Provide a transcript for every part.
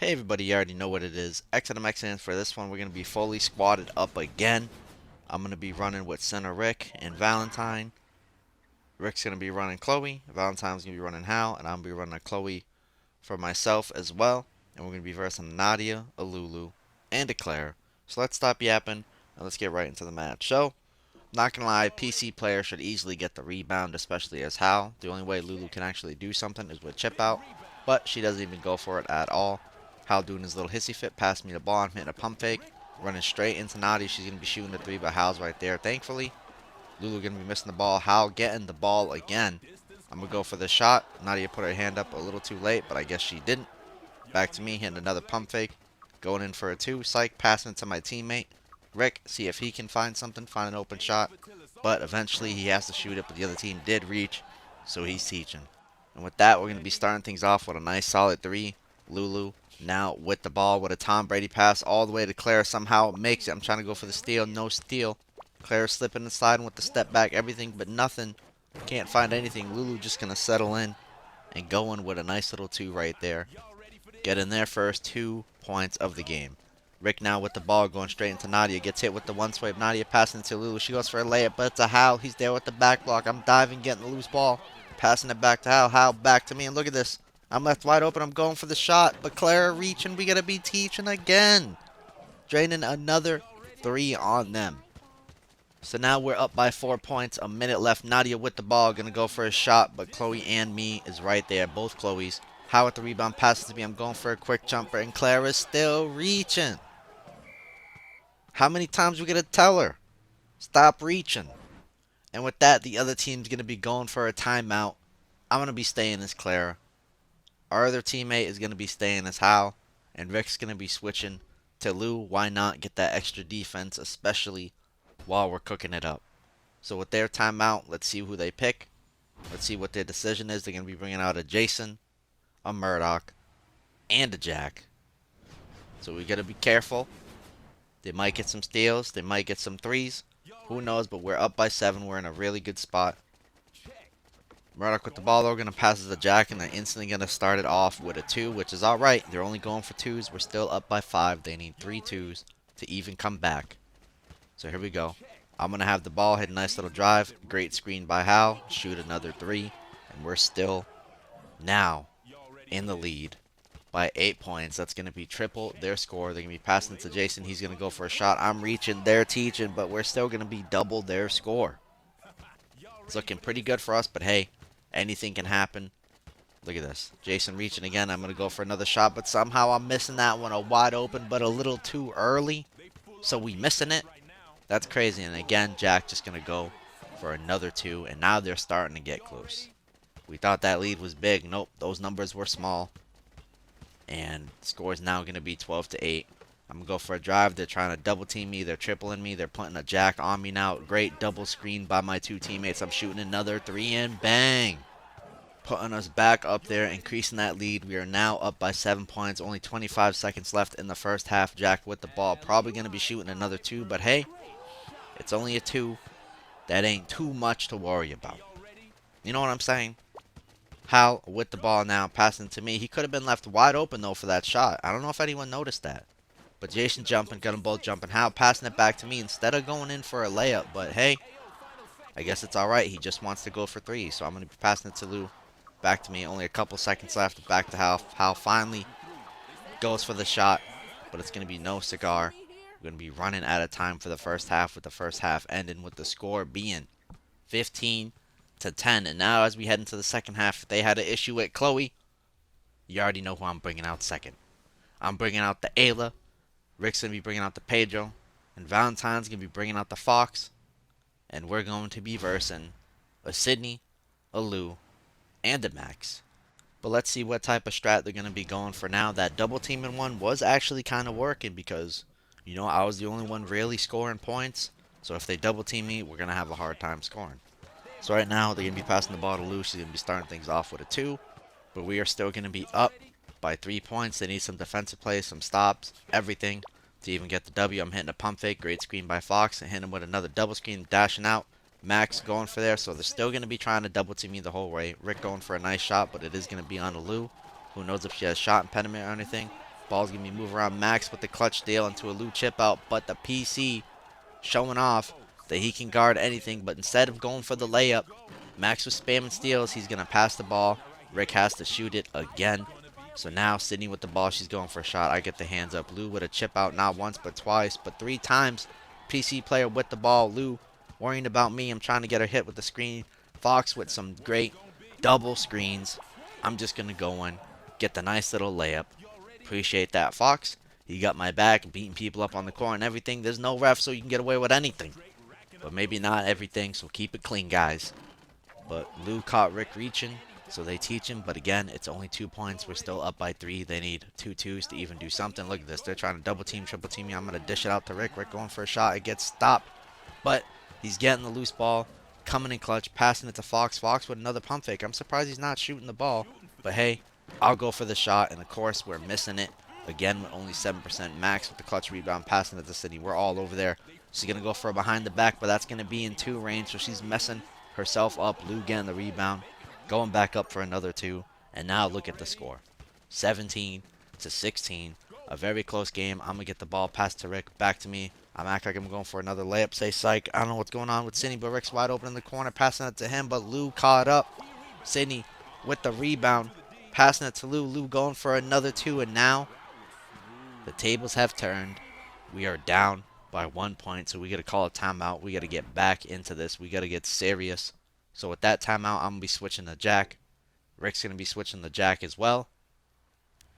Hey everybody, you already know what it is. X and MX, and for this one we're going to be fully squatted up again. I'm going to be running with center Rick and Valentine. Rick's going to be running Chloe, Valentine's going to be running Hal, and I'm going to be running a Chloe for myself as well. And we're going to be versing Nadia, a Lulu, and a Claire. So let's stop yapping and let's get right into the match. So, not going to lie, PC player should easily get the rebound, especially as Hal. The only way Lulu can actually do something is with chip out, but she doesn't even go for it at all. Hal doing his little hissy fit, passing me the ball, I'm hitting a pump fake, running straight into Nadia. She's going to be shooting the three, but Hal's right there, thankfully. Lulu going to be missing the ball. Hal getting the ball again. I'm going to go for the shot. Nadia put her hand up a little too late, but I guess she didn't. Back to me, hitting another pump fake. Going in for a two. Psych, passing it to my teammate. Rick, see if he can find something, find an open shot. But eventually he has to shoot it, but the other team did reach, so he's teaching. And with that, we're going to be starting things off with a nice solid three. Lulu now with the ball with a Tom Brady pass all the way to Claire. Somehow makes it. I'm trying to go for the steal. No steal. Claire slipping and sliding with the step back. Everything but nothing. Can't find anything. Lulu just going to settle in and going with a nice little two right there. Get in their first 2 points of the game. Rick now with the ball going straight into Nadia. Gets hit with the one swipe. Nadia passing it to Lulu. She goes for a layup, but it's a Hal. He's there with the back block. I'm diving, getting the loose ball. Passing it back to Hal. Hal back to me, and look at this. I'm left wide open. I'm going for the shot, but Claire reaching. We got to be teaching again. Draining another 3 on them. So now we're up by 4 points. A minute left. Nadia with the ball. Going to go for a shot, but Chloe and me is right there. Both Chloes. Hal with the rebound. Passes to me. I'm going for a quick jumper, and Claire is still reaching. How many times we going to tell her? Stop reaching. And with that, the other team's going to be going for a timeout. I'm going to be staying as Clara. Our other teammate is going to be staying as Hal. And Rick's going to be switching to Lou. Why not get that extra defense, especially while we're cooking it up? So with their timeout, let's see who they pick. Let's see what their decision is. They're going to be bringing out a Jason, a Murdoch, and a Jack. So we got to be careful. They might get some steals. They might get some threes. Who knows, but we're up by 7. We're in a really good spot. Murdoch with the ball, though, going to pass it to Jack, and they're instantly going to start it off with a 2, which is alright. They're only going for 2s. We're still up by 5. They need 3 2s to even come back. So here we go. I'm going to have the ball, hit a nice little drive. Great screen by Hal. Shoot another 3. And we're still now in the lead by 8 points. That's going to be triple their score. They're going to be passing to Jason. He's going to go for a shot. I'm reaching. They're teaching, but we're still going to be double their score. It's looking pretty good for us, but hey, anything can happen. Look at this. Jason reaching again. I'm going to go for another shot, but somehow I'm missing that one. A wide open, but a little too early. So we missing it. That's crazy. And again, Jack just going to go for another 2, and now they're starting to get close. We thought that lead was big. Nope, those numbers were small. And the score is now going to be 12-8. I'm going to go for a drive. They're trying to double team me. They're tripling me. They're putting a Jack on me now. Great double screen by my 2 teammates. I'm shooting another 3 and bang. Putting us back up there, increasing that lead. We are now up by 7 points. Only 25 seconds left in the first half. Jack with the ball. Probably going to be shooting another 2, but hey, it's only a 2. That ain't too much to worry about. You know what I'm saying? Hal with the ball now, passing to me. He could have been left wide open, though, for that shot. I don't know if anyone noticed that. But Jason jumping, got them both jumping. Hal passing it back to me instead of going in for a layup. But hey, I guess it's alright. He just wants to go for 3. So I'm going to be passing it to Lou. Back to me. Only a couple seconds left. Back to Hal. Hal finally goes for the shot. But it's going to be no cigar. We're going to be running out of time for the first half, with the first half ending with the score being 15-10. And now as we head into the second half, they had an issue with Chloe. You already know who I'm bringing out second. I'm bringing out the Ayla. Rick's going to be bringing out the Pedro. And Valentine's going to be bringing out the Fox. And we're going to be versing a Sydney, a Lou, and a Max. But let's see what type of strat they're going to be going for now. That double teaming one was actually kind of working because, you know, I was the only one really scoring points. So if they double team me, we're going to have a hard time scoring. So right now, they're going to be passing the ball to Lou. She's going to be starting things off with a 2. But we are still going to be up by 3 points. They need some defensive plays, some stops, everything to even get the W. I'm hitting a pump fake. Great screen by Fox. And hitting him with another double screen, dashing out. Max going for there. So they're still going to be trying to double team me the whole way. Rick going for a nice shot, but it is going to be on a Lou. Who knows if she has shot impediment or anything. ball's going to be moving around. Max with the clutch steal into a Lou chip out, but the PC showing off that he can guard anything, but instead of going for the layup, Max was spamming steals. He's going to pass the ball. Rick has to shoot it again. So now Sydney with the ball, she's going for a shot. I get the hands up. Lou with a chip out, not once but twice, but 3 times. PC player with the ball. Lou worrying about me. I'm trying to get her hit with the screen. Fox with some great double screens. I'm just going to go in, get the nice little layup. Appreciate that, Fox. You got my back, beating people up on the court and everything. There's no ref, so you can get away with anything. But maybe not everything, so keep it clean, guys. But Lou caught Rick reaching, so they teach him. But again, it's only 2 points. We're still up by 3. They need 2 twos to even do something. Look at this. They're trying to double team, triple team me. I'm going to dish it out to Rick. Rick going for a shot. It gets stopped. But he's getting the loose ball, coming in clutch, passing it to Fox. Fox with another pump fake. I'm surprised he's not shooting the ball. But hey, I'll go for the shot. And of course, we're missing it. Again, with only 7%. Max with the clutch rebound, passing it to Sydney. We're all over there. She's going to go for a behind the back, but that's going to be in 2 range. So she's messing herself up. Lou getting the rebound, going back up for another 2. And now look at the score. 17-16. A very close game. I'm going to get the ball passed to Rick. Back to me. I'm acting like I'm going for another layup. Say psych. I don't know what's going on with Sydney, but Rick's wide open in the corner. Passing it to him, but Lou caught up. Sydney with the rebound. Passing it to Lou. Lou going for another 2. And now the tables have turned. We are down by 1 point, so we got to call a timeout. We got to get back into this. We got to get serious. So with that timeout, I'm going to be switching to Jack. Rick's going to be switching to Jack as well.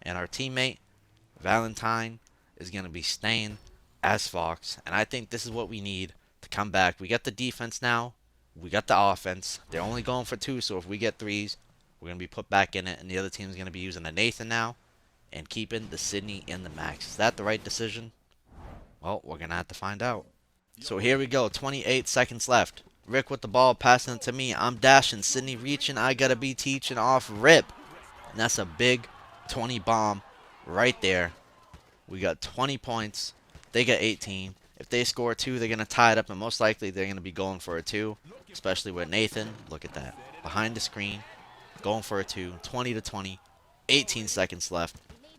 And our teammate, Valentine, is going to be staying as Fox. And I think this is what we need to come back. We got the defense now. We got the offense. They're only going for 2, so if we get 3s, we're going to be put back in it. And the other team's going to be using the Nathan now and keeping the Sydney in the max. Is that the right decision? Well, we're going to have to find out. So here we go. 28 seconds left. Rick with the ball, passing it to me. I'm dashing. Sydney reaching. I got to be teaching off rip. And that's a big 20 bomb right there. We got 20 points. They got 18. If they score 2, they're going to tie it up. And most likely, they're going to be going for a 2. Especially with Nathan. Look at that. Behind the screen. Going for a 2. 20-20. 18 seconds left.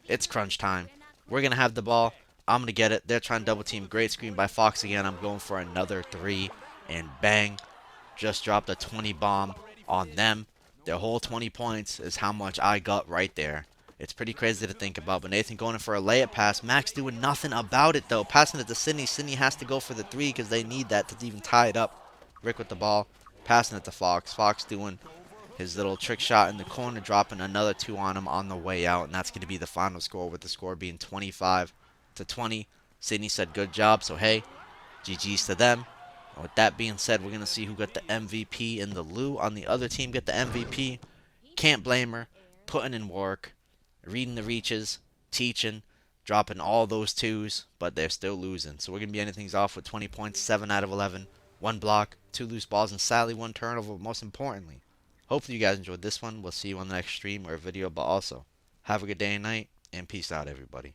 It's crunch time. We're going to have the ball. I'm going to get it. They're trying to double team. Great screen by Fox again. I'm going for another 3. And bang. Just dropped a 20 bomb on them. Their whole 20 points is how much I got right there. It's pretty crazy to think about. But Nathan going in for a layup pass. Max doing nothing about it, though. Passing it to Sydney. Sydney has to go for the 3 because they need that to even tie it up. Rick with the ball. Passing it to Fox. Fox doing his little trick shot in the corner. Dropping another 2 on him on the way out. And that's going to be the final score, with the score being 25-20. Sydney said good job. So, hey, GG's to them. And with that being said, we're going to see who got the MVP in the Lou. On the other team, get the MVP. Can't blame her. Putting in work. Reading the reaches. Teaching. Dropping all those 2s. But they're still losing. So we're going to be ending things off with 20 points. 7 out of 11. 1 block. 2 loose balls. And sadly, 1 turnover. Most importantly. Hopefully you guys enjoyed this one. We'll see you on the next stream or video. But also, have a good day and night. And peace out, everybody.